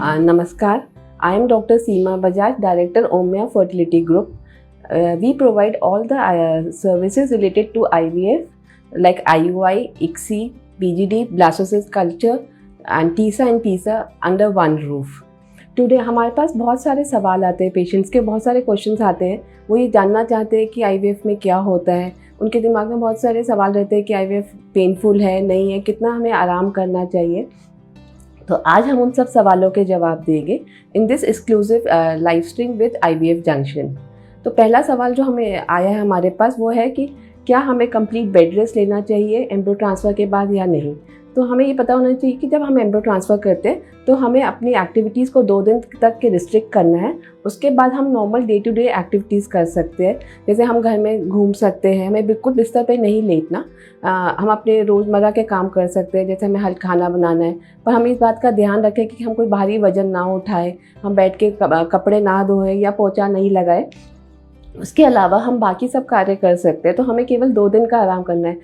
Namaskar, I am Dr. Seema Bajaj, Director Omnia Fertility Group. We provide all the services related to IVF like IUI, ICSI, PGD, blastocyst culture and TISA under one roof. Today हमारे पास बहुत सारे सवाल आते हैं, patients के बहुत सारे questions आते हैं। वो ये जानना चाहते हैं कि आईवीएफ में क्या होता है। उनके दिमाग में बहुत सारे सवाल रहते हैं कि आईवीएफ पेनफुल है, नहीं है, कितना हमें आराम करना चाहिए। तो आज हम उन सब सवालों के जवाब देंगे in this exclusive live stream with IVF junction. तो पहला सवाल जो हमें आया है हमारे पास वो है कि क्या हमें कंप्लीट बेड रेस्ट लेना चाहिए एम्ब्रियो ट्रांसफ़र के बाद या नहीं। तो हमें ये पता होना चाहिए कि जब हम एम्ब्रियो ट्रांसफ़र करते हैं तो हमें अपनी एक्टिविटीज़ को 2 दिन तक के रिस्ट्रिक्ट करना है। उसके बाद हम normal day to day activities कर सकते हैं। जैसे हम घर में घूम सकते हैं, हमें बिल्कुल बिस्तर पे नहीं लेटना। हम अपने रोज़मर्रा के काम कर सकते हैं, जैसे हमें हल्का खाना बनाना है, पर हम इस बात का ध्यान रखें कि हम कोई भारी वज़न ना उठाएं, हम बैठ के कपड़े ना धोएं या पोंछा नहीं लगाएं। उसके अलावा हम बाकी सब कार्य कर सकते हैं। तो हमें केवल 2 दिन का आराम करना है।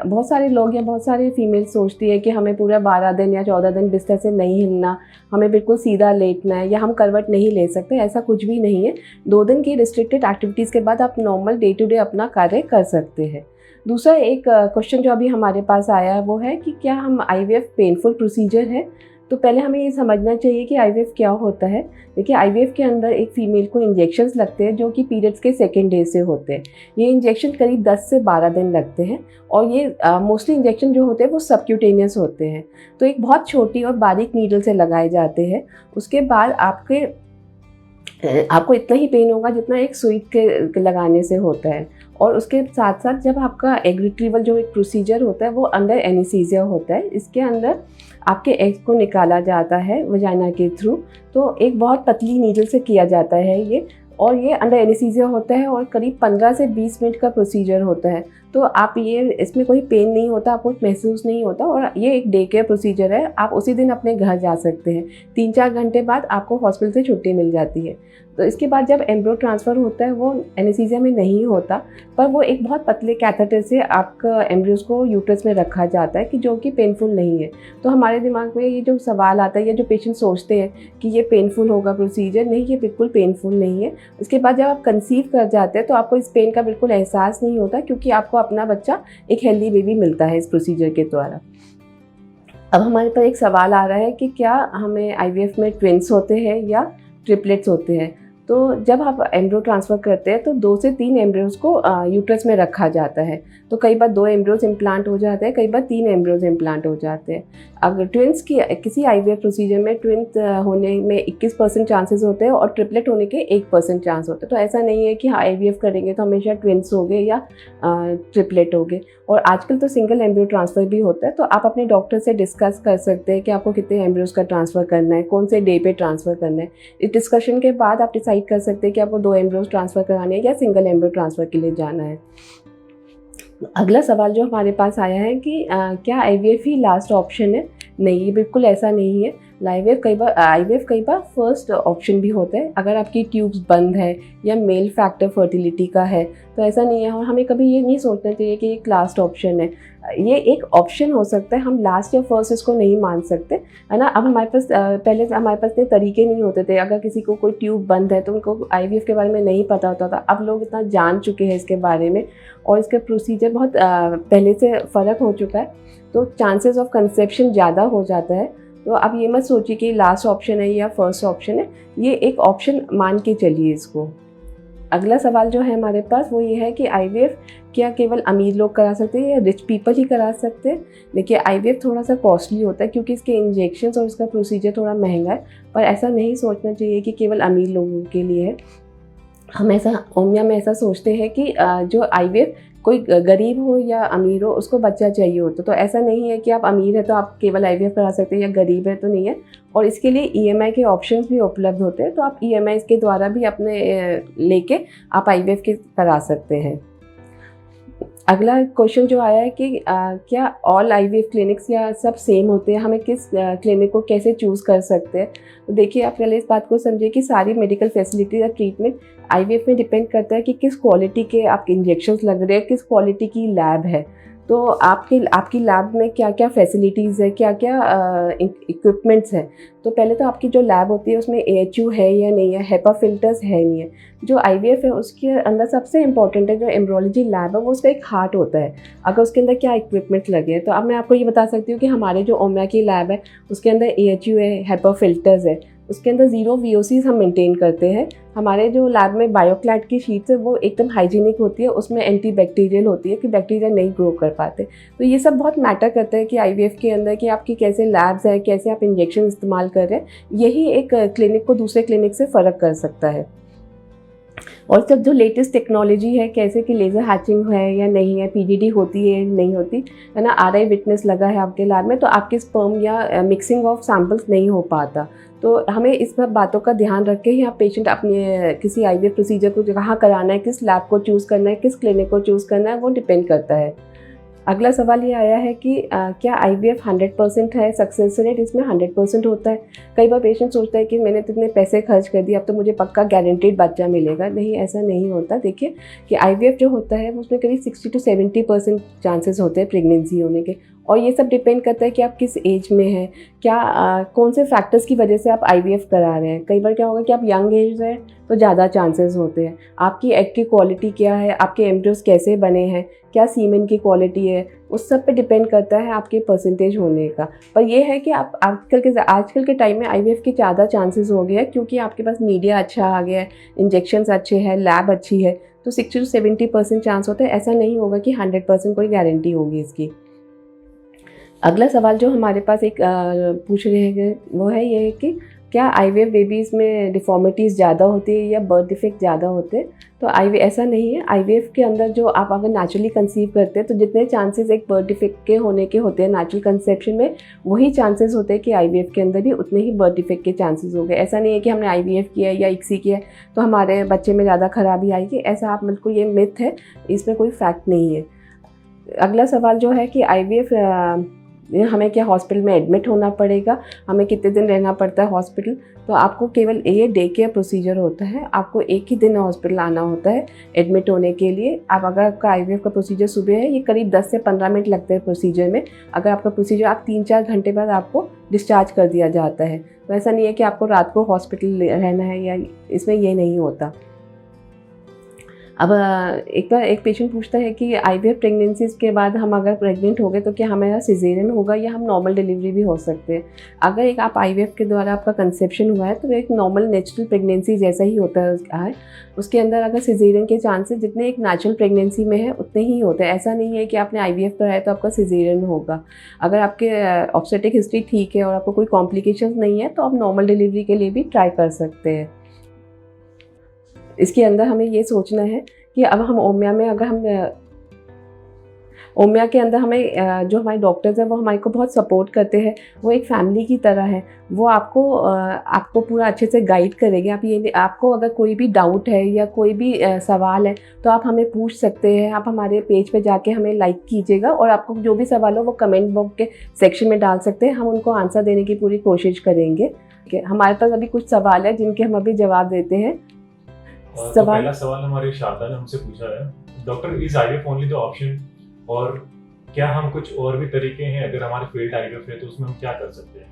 बहुत सारे लोग या बहुत सारे फीमेल सोचती है कि हमें पूरा 12 दिन या 14 दिन बिस्तर से नहीं हिलना, हमें बिल्कुल सीधा लेटना है या हम करवट नहीं ले सकते। ऐसा कुछ भी नहीं है। 2 दिन की रिस्ट्रिक्टेड एक्टिविटीज़ के बाद आप नॉर्मल डे टू डे अपना कार्य कर सकते हैं। दूसरा एक क्वेश्चन जो अभी हमारे पास आया है वो है कि क्या हम IVF पेनफुल प्रोसीजर है। तो पहले हमें ये समझना चाहिए कि IVF क्या होता है। देखिए, IVF के अंदर एक फ़ीमेल को इंजेक्शंस लगते हैं जो कि पीरियड्स के सेकेंड डे से होते हैं। ये इंजेक्शन करीब 10 से 12 दिन लगते हैं और ये मोस्टली इंजेक्शन जो होते हैं वो सबक्यूटेनियस होते हैं। तो एक बहुत छोटी और बारीक नीडल से लगाए जाते हैं। उसके बाद आपको इतना ही पेन होगा जितना एक सुई के लगाने से होता है। और उसके साथ साथ जब आपका एग रिट्रीवल जो एक प्रोसीजर होता है वो अंडर एनेस्थीसिया होता है। इसके अंदर आपके एग्स को निकाला जाता है वजाइना के थ्रू। तो एक बहुत पतली नीडल से किया जाता है ये, और ये अंडर एनेस्थीसिया होता है और करीब 15 से 20 मिनट का प्रोसीजर होता है। तो इसमें कोई पेन नहीं होता, आपको महसूस नहीं होता, और ये एक डे केयर प्रोसीजर है। आप उसी दिन अपने घर जा सकते हैं। 3-4 घंटे बाद आपको हॉस्पिटल से छुट्टी मिल जाती है। तो इसके बाद जब एम्ब्रियो ट्रांसफ़र होता है वो एनेस्थीसिया में नहीं होता, पर वो एक बहुत पतले कैथेटर से आपका एम्ब्रियोज़ को यूट्रस में रखा जाता है कि जो कि पेनफुल नहीं है। तो हमारे दिमाग में ये जो सवाल आता है या जो पेशेंट सोचते हैं कि ये पेनफुल होगा प्रोसीजर, नहीं, ये बिल्कुल पेनफुल नहीं है। उसके बाद जब आप कंसीव कर जाते हैं तो आपको इस पेन का बिल्कुल एहसास नहीं होता, क्योंकि आपको अपना बच्चा एक हेल्दी बेबी मिलता है इस प्रोसीजर के द्वारा। अब हमारे पास एक सवाल आ रहा है कि क्या हमें IVF में ट्विन्स होते हैं या ट्रिपलेट्स होते हैं। तो जब आप एम्ब्रियो ट्रांसफ़र करते हैं तो 2 से 3 एम्ब्रियोज़ को यूट्रस में रखा जाता है। तो कई बार 2 एम्ब्रियोज़ इम्प्लांट हो जाते हैं, कई बार 3 एम्ब्रियोज़ इम्प्लांट हो जाते हैं। अगर ट्विन्स की किसी IVF प्रोसीजर में ट्विन्स होने में 21% चांसेस होते हैं और ट्रिपलेट होने के 1% चांस होते हैं। तो ऐसा नहीं है कि IVF करेंगे तो हमेशा ट्विन्स होंगे या ट्रिपलेट होंगे। और आजकल तो सिंगल एम्ब्रियो ट्रांसफ़र भी होता है। तो आप अपने डॉक्टर से डिस्कस कर सकते हैं कि आपको कितने एम्ब्रियोज़ का ट्रांसफ़र करना है, कौन से डे पे ट्रांसफ़र करना है। इस डिस्कशन के बाद आप डिसाइड कर सकते हैं कि आपको 2 एम्ब्रियोज़ ट्रांसफ़र कराने हैं या सिंगल एम्ब्रियो ट्रांसफ़र के लिए जाना है। अगला सवाल जो हमारे पास आया है कि क्या IVF ही लास्ट ऑप्शन है। नहीं, ये बिल्कुल ऐसा नहीं है। IVF कई बार फर्स्ट ऑप्शन भी होता है। अगर आपकी ट्यूब्स बंद है या मेल फैक्टर फर्टिलिटी का है तो ऐसा नहीं है। और हमें कभी ये नहीं सोचना चाहिए कि एक लास्ट ऑप्शन है। ये एक ऑप्शन हो सकता है, हम लास्ट या फर्स्ट इसको नहीं मान सकते, है ना। अब हमारे पास पहले हमारे पास इतने तरीके नहीं होते थे। अगर किसी को कोई ट्यूब बंद है तो उनको IVF के बारे में नहीं पता होता था। अब लोग इतना जान चुके हैं इसके बारे में और इसका प्रोसीजर बहुत पहले से फ़र्क हो चुका है। तो चांसेस ऑफ कंसेप्शन ज़्यादा हो जाता है। तो आप ये मत सोचिए कि लास्ट ऑप्शन है या फर्स्ट ऑप्शन है, ये एक ऑप्शन मान के चलिए इसको। अगला सवाल जो है हमारे पास वो ये है कि IVF क्या केवल अमीर लोग करा सकते हैं या रिच पीपल ही करा सकते हैं। देखिए, IVF थोड़ा सा कॉस्टली होता है क्योंकि इसके इंजेक्शंस और इसका प्रोसीजर थोड़ा महंगा है, पर ऐसा नहीं सोचना चाहिए कि केवल अमीर लोगों के लिए है। हम ओमिया में ऐसा सोचते हैं कि जो IVF कोई गरीब हो या अमीर हो उसको बच्चा चाहिए होता। तो ऐसा नहीं है कि आप अमीर है तो आप केवल IVF करा सकते हैं या गरीब है तो नहीं है। और इसके लिए EMI के ऑप्शंस भी उपलब्ध होते हैं। तो आप EMI के द्वारा भी अपने लेके आप IVF के करा सकते हैं। अगला क्वेश्चन जो आया है कि क्या ऑल IVF क्लिनिक्स या सब सेम होते हैं, हमें किस क्लिनिक को कैसे चूज़ कर सकते हैं। तो देखिए, आप पहले इस बात को समझिए कि सारी मेडिकल फैसिलिटी या ट्रीटमेंट IVF में डिपेंड करता है कि किस क्वालिटी के आपके इंजेक्शंस लग रहे हैं, किस क्वालिटी की लैब है। तो आपकी लैब में क्या क्या फैसिलिटीज़ है, क्या क्या इक्विपमेंट्स हैं। तो पहले तो आपकी जो लैब होती है उसमें AHU है या नहीं है, हेपा फिल्टर्स है नहीं है। जो IVF है उसके अंदर सबसे इम्पॉर्टेंट है जो एम्ब्रियोलॉजी लैब है, वो उसका एक हार्ट होता है, अगर उसके अंदर क्या इक्विपमेंट लगे हैं। तो अब मैं आपको ये बता सकती हूँ कि हमारे जो ओमिया की लैब है उसके अंदर AHU है, हेपा फिल्टर्स है, उसके अंदर 0 VOCs हम मेंटेन करते हैं। हमारे जो लैब में बायोक्लैड की शीट्स है वो एकदम हाइजीनिक होती है, उसमें एंटी बैक्टीरियल होती है कि बैक्टीरिया नहीं ग्रो कर पाते। तो ये सब बहुत मैटर करता है कि IVF के अंदर कि आपकी कैसे लैब्स है, कैसे आप इंजेक्शन इस्तेमाल कर रहे हैं, यही एक क्लिनिक को दूसरे क्लिनिक से फ़र्क कर सकता है। और सब जो लेटेस्ट टेक्नोलॉजी है, कैसे कि लेज़र हैचिंग है या नहीं है, PGD होती है नहीं होती है ना, RI विटनेस लगा है आपके लैब में, तो आपके स्पर्म या मिक्सिंग ऑफ सैम्पल्स नहीं हो पाता। तो हमें इस बातों का ध्यान रख के ही आप पेशेंट अपने किसी IVF प्रोसीजर को कहाँ कराना है, किस लैब को चूज़ करना है, किस क्लिनिक को चूज़ करना है, वो डिपेंड करता है। अगला सवाल ये आया है कि क्या IVF 100% है, सक्सेस रेट इसमें 100% होता है। कई बार पेशेंट सोचता है कि मैंने तो इतने पैसे खर्च कर दिए, अब तो मुझे पक्का गारंटीड बच्चा मिलेगा। नहीं, ऐसा नहीं होता। देखिए कि IVF जो होता है उसमें करीब 60 to 70% चांसेस होते हैं प्रेगनेंसी होने के, और ये सब डिपेंड करता है कि आप किस एज में हैं, क्या कौन से फैक्टर्स की वजह से आप IVF करा रहे हैं। कई बार क्या होगा कि आप यंग एज है तो ज़्यादा चांसेस होते हैं। आपकी एग की क्वालिटी क्या है, आपके एम्ब्रियोज कैसे बने हैं, क्या सीमेन की क्वालिटी है, उस सब पे डिपेंड करता है आपके परसेंटेज होने का। पर ये है कि आप आजकल के टाइम में IVF के ज़्यादा चांसेस हो गए हैं, क्योंकि आपके पास मीडिया अच्छा आ गया है, इंजेक्शन्स अच्छे हैं, लैब अच्छी है, तो 60 to 70% चांस होता है। ऐसा नहीं होगा कि 100% कोई गारंटी होगी इसकी। अगला सवाल जो हमारे पास एक पूछ रहे हैं वो है ये है कि क्या IVF बेबीज़ में डिफॉर्मिटीज़ ज़्यादा होती है या बर्थ डिफेक्ट ज़्यादा होते हैं। तो ऐसा नहीं है। IVF के अंदर जो आप अगर नेचुरली कंसीव करते हैं तो जितने चांसेस एक बर्थ डिफेक्ट के होने के होते हैं नेचुरल कंसेप्शन में, वही चांसेस होते हैं कि IVF के अंदर भी उतने ही बर्थ डिफेक्ट के चांसेस हो गए। ऐसा नहीं है कि हमने IVF किया है या ICSI किया है तो हमारे बच्चे में ज़्यादा खराबी आएगी, ऐसा आप बिल्कुल, ये मिथ है, इसमें कोई फैक्ट नहीं है। अगला सवाल जो है कि IVF हमें क्या हॉस्पिटल में एडमिट होना पड़ेगा, हमें कितने दिन रहना पड़ता है हॉस्पिटल। तो आपको केवल ये डे केयर प्रोसीजर होता है, आपको एक ही दिन हॉस्पिटल आना होता है एडमिट होने के लिए। आप अगर आपका IVF का प्रोसीजर सुबह है, ये करीब 10 से 15 मिनट लगते हैं प्रोसीजर में। अगर आपका प्रोसीजर आप 3-4 घंटे बाद आपको डिस्चार्ज कर दिया जाता है। तो ऐसा नहीं है कि आपको रात को हॉस्पिटल रहना है, या इसमें ये नहीं होता। अब एक बार एक पेशेंट पूछता है कि IVF प्रेगनेंसीज के बाद हम अगर प्रेग्नेंट हो गए तो क्या हमारा सिजेरियन होगा या हम नॉर्मल डिलीवरी भी हो सकते हैं। अगर एक आप IVF के द्वारा आपका कंसेप्शन हुआ है तो एक नॉर्मल नेचुरल प्रेगनेंसी जैसा ही होता है। उसके अंदर अगर सिजेरियन के चांसेस जितने एक नेचुरल प्रेगनेंसी में है उतने ही होते हैं। ऐसा नहीं है कि आपने IVF कराया तो आपका सिजेरियन होगा। अगर आपके ऑब्स्टेट्रिक हिस्ट्री ठीक है और आपको कोई कॉम्प्लिकेशंस नहीं है तो आप नॉर्मल डिलीवरी के लिए भी ट्राई कर सकते हैं। इसके अंदर हमें ये सोचना है कि अब हम ओमिया में, अगर हम ओमिया के अंदर हमें जो हमारे डॉक्टर्स हैं वो हमारे को बहुत सपोर्ट करते हैं, वो एक फैमिली की तरह है। वो आपको पूरा अच्छे से गाइड करेंगे। आपको अगर कोई भी डाउट है या कोई भी सवाल है तो आप हमें पूछ सकते हैं। आप हमारे पेज पे जाके हमें लाइक कीजिएगा और आपको जो भी सवाल हो वो कमेंट बॉक्स के सेक्शन में डाल सकते हैं। हम उनको आंसर देने की पूरी कोशिश करेंगे। हमारे पास अभी कुछ सवाल है जिनके हम अभी जवाब देते हैं। तो पहला सवाल हमारे शारदा ने हमसे पूछा है, doctor is IVF only the option, और क्या हम कुछ और भी तरीके हैं अगर हमारे फेल्ड IVF है तो उसमें हम क्या कर सकते हैं।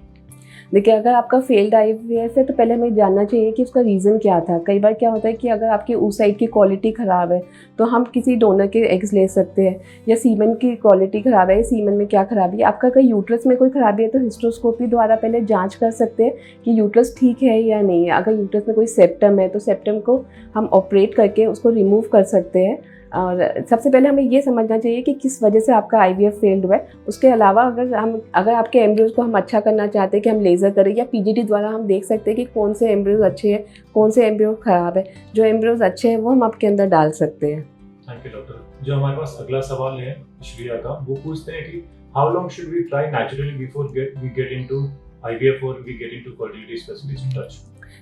देखिए, अगर आपका फेल्ड IVF है तो पहले हमें जानना चाहिए कि उसका रीज़न क्या था। कई बार क्या होता है कि अगर आपकी उस साइड की क्वालिटी ख़राब है तो हम किसी डोनर के एग्स ले सकते हैं, या सीमन की क्वालिटी ख़राब है, सीमन में क्या ख़राबी है। आपका अगर यूट्रस में कोई ख़राबी है तो हिस्ट्रोस्कोपी द्वारा पहले जांच कर सकते हैं कि यूट्रस ठीक है या नहीं है। अगर यूट्रस में कोई सेप्टम है तो सेप्टम को हम ऑपरेट करके उसको रिमूव कर सकते हैं। और सबसे पहले हमें ये समझना चाहिए कि किस वजह से आपका IVF फेल्ड हुआ है। उसके अलावा अगर आपके एम्ब्रियोज को हम अच्छा करना चाहते हैं कि हम लेज़र करें, या PGD द्वारा हम देख सकते हैं कि कौन से एम्ब्रियोज अच्छे हैं, कौन से एम्ब्रियोज ख़राब है। जो एम्ब्रियोज अच्छे हैं वो हम आपके अंदर डाल सकते हैं। Thank you doctor. जो हमारे पास अगला सवाल है श्रेया का, वो पूछते हैं कि how long should we try naturally before we get into IVF और we get into fertility specialist touch.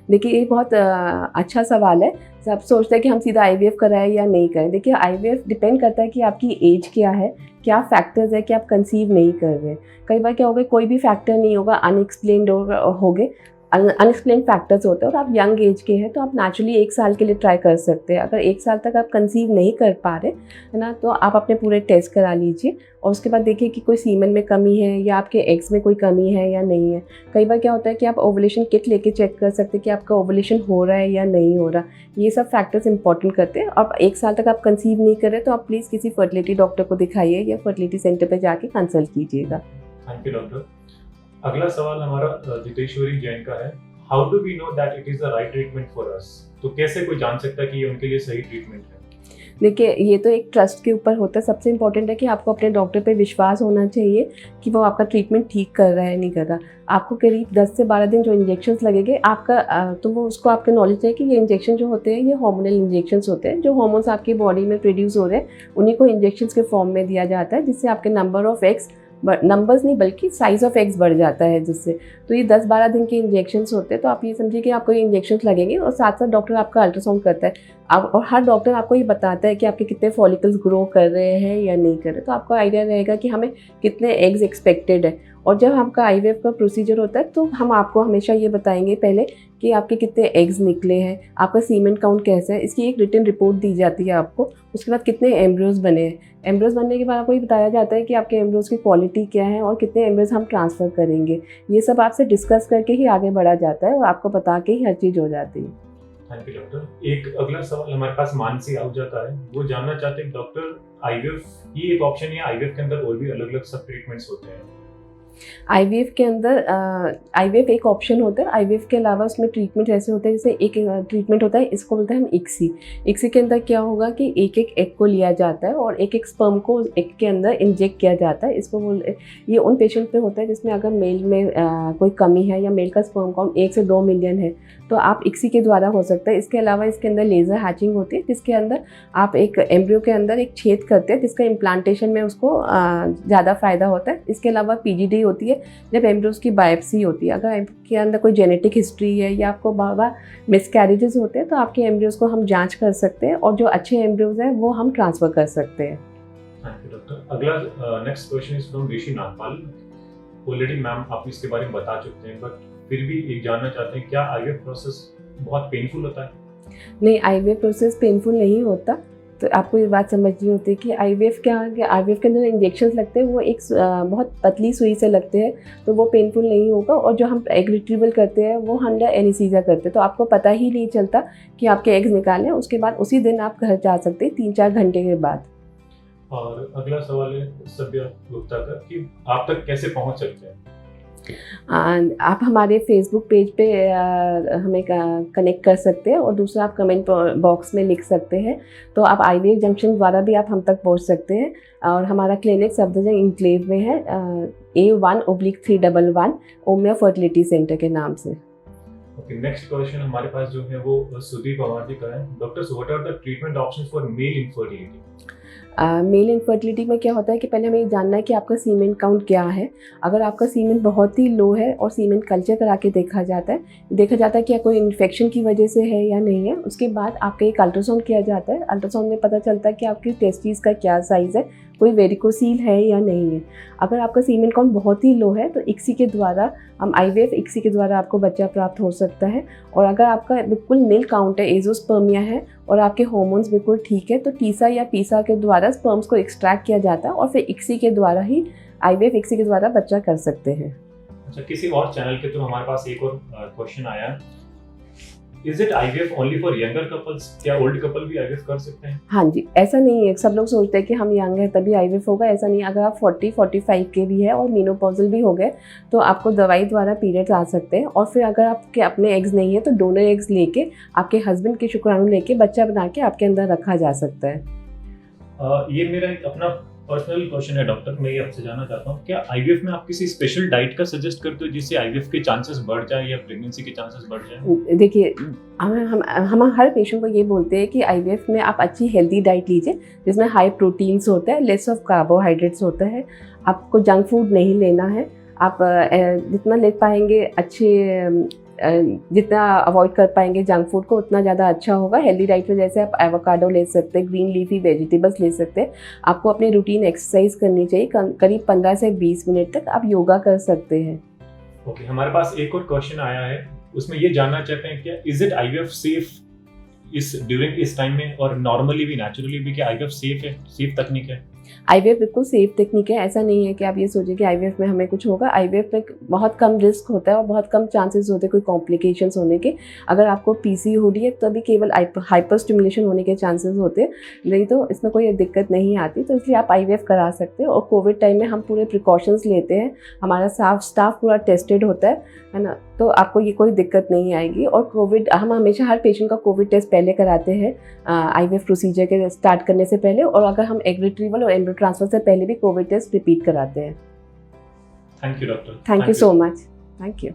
देखिए, ये बहुत अच्छा सवाल है। सब सोचते हैं कि हम सीधा IVF कराएं या नहीं करें। देखिए, IVF डिपेंड करता है कि आपकी एज क्या है, क्या फैक्टर्स है कि आप कंसीव नहीं कर रहे हैं। कई बार क्या होगा, कोई भी फैक्टर नहीं होगा, अनएक्सप्लेन्ड होगे। अनएक्सप्लेन फैक्टर्स होते हैं और आप यंग एज के हैं तो आप नेचुरली 1 साल के लिए ट्राई कर सकते हैं। अगर 1 साल तक आप कंसीव नहीं कर पा रहे है ना, तो आप अपने पूरे टेस्ट करा लीजिए और उसके बाद देखिए कि कोई सीमेन में कमी है या आपके एग्स में कोई कमी है या नहीं है। कई बार क्या होता है कि आप ओवुलेशन किट लेके चेक कर सकते हैं कि आपका ओवुलेशन हो रहा है या नहीं हो रहा। ये सब फैक्टर्स इंपॉर्टेंट करते हैं। अब 1 साल तक आप कंसीव नहीं कर रहे तो आप प्लीज़ किसी फर्टिलिटी डॉक्टर को दिखाइए या फर्टिलिटी सेंटर पे जाके कंसल्ट कीजिएगा। Thank you doctor. अगला सवाल हमारा जितेश्वरी जैन का है, how do we know that it is the right treatment for us? तो कैसे कोई जान सकता है कि ये उनके लिए सही ट्रीटमेंट है? देखिए, ये तो एक ट्रस्ट के ऊपर होता है। सबसे इम्पोर्टेंट है कि आपको अपने डॉक्टर पे विश्वास होना चाहिए कि वो आपका ट्रीटमेंट ठीक कर रहा है नहीं कर रहा। आपको करीब 10 से 12 दिन जो इंजेक्शंस लगेंगे आपका तो वो उसको आपके नॉलेज है कि ये इंजेक्शन जो होते हैं ये हार्मोनल इंजेक्शंस होते हैं। जो हार्मोन्स आपकी बॉडी में प्रोड्यूस हो रहे हैं उन्हीं को इंजेक्शंस के फॉर्म में दिया जाता है, जिससे आपके नंबर ऑफ एग्स नंबर्स नहीं बल्कि साइज़ ऑफ एग्स बढ़ जाता है जिससे। तो ये 10-12 दिन के इंजेक्शंस होते हैं। तो आप ये समझिए कि आपको ये इंजेक्शंस लगेंगे और साथ साथ डॉक्टर आपका अल्ट्रासाउंड करता है। आप और हर डॉक्टर आपको ये बताता है कि आपके कितने फॉलिकल्स ग्रो कर रहे हैं या नहीं कर रहे। तो आपको आइडिया रहेगा कि हमें कितने एग्स एक्सपेक्टेड है। और जब आपका आईवीएफ का प्रोसीजर होता है तो हम आपको हमेशा ये बताएंगे पहले कि आपके कितने एग्स निकले हैं, आपका सीमेन काउंट कैसा है, इसकी एक रिटन रिपोर्ट दी जाती है आपको। उसके बाद कितने एम्ब्रियोज बने हैं। एम्ब्रियोज बनने के बाद आपको ये बताया जाता है कि आपके एम्ब्रियोज की क्वालिटी क्या है और कितने एम्ब्रियोज हम ट्रांसफ़र करेंगे। ये सब आपसे डिस्कस करके ही आगे बढ़ा जाता है और आपको बता के ही हर चीज़ हो जाती है। Thank you doctor. एक अगला सवाल हमारे पास मानसी आहूजा का है। वो जानना चाहते हैं डॉक्टर, आईवीएफ ही एक ऑप्शन है, आईवीएफ के अंदर और भी अलग अलग सब ट्रीटमेंट्स होते हैं? आईवीएफ के अंदर आईवीएफ एक ऑप्शन होता है। आईवीएफ के अलावा उसमें ट्रीटमेंट ऐसे होते हैं, जैसे एक ट्रीटमेंट होता है, इसको बोलते हैं हम इक्सी। इक्सी के अंदर क्या होगा कि एक एक एग को लिया जाता है और एक एक स्पर्म को एग के अंदर इंजेक्ट किया जाता है। इसको ये उन पेशेंट में होता है जिसमें अगर मेल में कोई कमी है या मेल का स्पर्म काउंट 1 से 2 मिलियन है तो आप इक्सी के द्वारा हो सकता है। इसके अलावा इसके अंदर लेज़र हैचिंग होती है, जिसके अंदर आप एक एम्ब्रियो के अंदर एक छेद करते हैं जिसका इम्प्लांटेशन में उसको ज़्यादा फ़ायदा होता है। इसके अलावा पीजीडी होती है जब एम्ब्रियोज की बायोप्सी होती है। अगर आपके अंदर कोई जेनेटिक हिस्ट्री है या आपको बार-बार मिसकैरेजेस होते हैं तो आपके एम्ब्रियोज को हम जांच कर सकते हैं और जो अच्छे एम्ब्रियोज हैं वो हम ट्रांसफ़र कर सकते हैं। Thank you doctor. अगला next question is from Rishi Nagpal. Already ma'am आप इसके बारे में बता चुके हैं, बट फिर भी एक जानना चाहते हैं, क्या आईवीएफ प्रोसेस बहुत पेनफुल होता है? नहीं, आईवीएफ प्रोसेस पेनफुल नहीं होता। तो आपको ये बात समझनी होती है कि आईवीएफ क्या है कि आईवीएफ के अंदर इंजेक्शंस लगते हैं वो एक बहुत पतली सुई से लगते हैं, तो वो पेनफुल नहीं होगा। और जो हम एग रिट्रीवल करते हैं वो अंडर एनेस्थीसिया करते हैं, तो आपको पता ही नहीं चलता कि आपके एग्स निकाले। उसके बाद उसी दिन आप घर जा सकते हैं 3-4 घंटे के बाद। और अगला सवाल है सभ्या गुप्ता का कि आप तक कैसे पहुंच सकते हैं? आप हमारे फेसबुक पेज पे हमें कनेक्ट कर सकते हैं और दूसरा आप कमेंट बॉक्स में लिख सकते हैं। तो आप आईवीएफ जंक्शन द्वारा भी आप हम तक पहुंच सकते हैं। और हमारा क्लिनिक सफदरजंग इंक्लेव में है, A1/311 ओमिया फर्टिलिटी सेंटर के नाम से। ओके, नेक्स्ट क्वेश्चन हमारे पास जो है वो सुदीप पवार जी का है। Doctors, what are the treatment options for male infertility? Male infertility में क्या होता है कि पहले हमें ये जानना है कि आपका सीमेन काउंट क्या है। अगर आपका सीमेन बहुत ही लो है और सीमेन कल्चर करा के देखा जाता है कि कोई इन्फेक्शन की वजह से है या नहीं है। उसके बाद आपका एक अल्ट्रासाउंड किया जाता है। अल्ट्रासाउंड में पता चलता है कि आपकी टेस्टिस का क्या साइज़ है, कोई वेरिकोसील है या नहीं है। अगर आपका सीमेन काउंट बहुत ही लो है तो इक्सी के द्वारा हम आईवीएफ इक्सी के द्वारा आपको बच्चा प्राप्त हो सकता है। और अगर आपका बिल्कुल नील काउंट है, एजोस्पर्मिया है और आपके हार्मोन्स बिल्कुल ठीक है तो टीसा या पीसा के द्वारा स्पर्म्स को एक्सट्रैक्ट किया जाता है और फिर इक्सी के द्वारा ही आईवीएफ इक्सी के द्वारा बच्चा कर सकते हैं। अच्छा, किसी और चैनल के थ्रू हमारे पास एक और क्वेश्चन आया है, is it IVF only for younger couples? क्या ओल्ड कपल भी आईवीएफ कर सकते हैं? हाँ जी, ऐसा नहीं है। सब लोग सोचते हैं कि हम यंग हैं तभी आईवीएफ होगा, ऐसा नहीं है। अगर आप 40-45 के भी है और मेनोपॉजल भी हो गए तो आपको दवाई द्वारा पीरियड्स आ सकते हैं। और फिर अगर आपके अपने एग्स नहीं है तो डोनर एग्स लेके आपके हस्बैंड के शुक्राणु लेके बच्चा बना के आपके अंदर रखा जा सकता है। ये मेरा एक अपना पर्सनल क्वेश्चन है डॉक्टर, मैं ये आपसे जानना चाहता हूँ, क्या आईवीएफ में आप किसी स्पेशल डाइट का सजेस्ट करते हो जिससे आईवीएफ के चांसेस बढ़ जाए या प्रेगनेंसी के चांसेस बढ़ जाए? देखिए, हम हर पेशेंट को ये बोलते हैं कि आईवीएफ में आप अच्छी हेल्दी डाइट लीजिए जिसमें हाई प्रोटीन्स होता है, लेस ऑफ कार्बोहाइड्रेट्स होता है। आपको जंक फूड नहीं लेना है। आप जितना ले पाएंगे जितना अवॉइड कर पाएंगे जंक फूड को उतना ज़्यादा अच्छा होगा। हेल्दी डाइट में जैसे आप एवोकाडो ले सकते हैं, ग्रीन लीफी वेजिटेबल्स ले सकते हैं। आपको अपनी रूटीन एक्सरसाइज करनी चाहिए, करीब 15 से 20 मिनट तक आप योगा कर सकते हैं। ओके, हमारे पास एक और क्वेश्चन आया है उसमें ये जानना चाहते हैं क्या इज इट आईवीएफ सेफ इस ड्यूरिंग इस टाइम में, और नॉर्मली भी नेचुरली भी क्या आईवीएफ सेफ है, सेफ तकनीक है? आईवीएफ बिल्कुल सेफ टेक्निक है। ऐसा नहीं है कि आप ये सोचिए कि आईवीएफ में हमें कुछ होगा। आईवीएफ में बहुत कम रिस्क होता है और बहुत कम चांसेस होते हैं कोई कॉम्प्लिकेशंस होने के। अगर आपको पीसीओडी है तभी केवल हाइपर स्टिमुलेशन होने के चांसेस होते हैं, नहीं तो इसमें कोई दिक्कत नहीं आती। तो इसलिए आप आईवीएफ करा सकते हैं। और कोविड टाइम में हम पूरे प्रिकॉशंस लेते हैं, हमारा स्टाफ पूरा टेस्टेड होता है ना, तो आपको ये कोई दिक्कत नहीं आएगी। और कोविड हम हमेशा हर पेशेंट का कोविड टेस्ट पहले कराते हैं आईवीएफ प्रोसीजर के स्टार्ट करने से पहले, और अगर हम एग रिट्रीवल और एम्ब्रियो ट्रांसफर से पहले भी कोविड टेस्ट रिपीट कराते हैं। Thank you doctor. Thank you so much. Thank you.